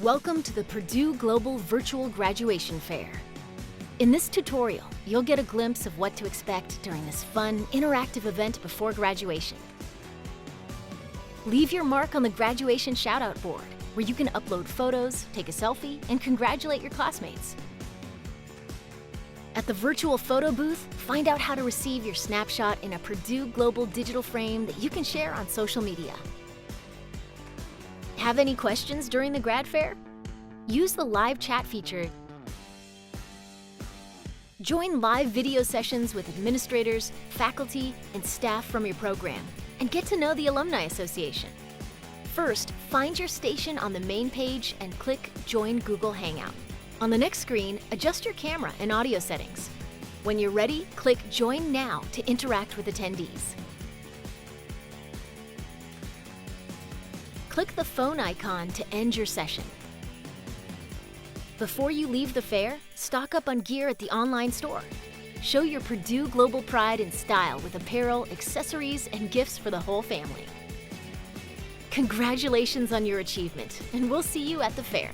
Welcome to the Purdue Global Virtual Graduation Fair. In this tutorial, you'll get a glimpse of what to expect during this fun, interactive event before graduation. Leave your mark on the graduation shoutout board, where you can upload photos, take a selfie, and congratulate your classmates. At the virtual photo booth, find out how to receive your snapshot in a Purdue Global digital frame that you can share on social media. Have any questions during the grad fair? Use the live chat feature. Join live video sessions with administrators, faculty, and staff from your program, and get to know the Alumni Association. First, find your station on the main page and click Join Google Hangout. On the next screen, adjust your camera and audio settings. When you're ready, click Join Now to interact with attendees. Click the phone icon to end your session. Before you leave the fair, stock up on gear at the online store. Show your Purdue Global pride and style with apparel, accessories, and gifts for the whole family. Congratulations on your achievement, and we'll see you at the fair.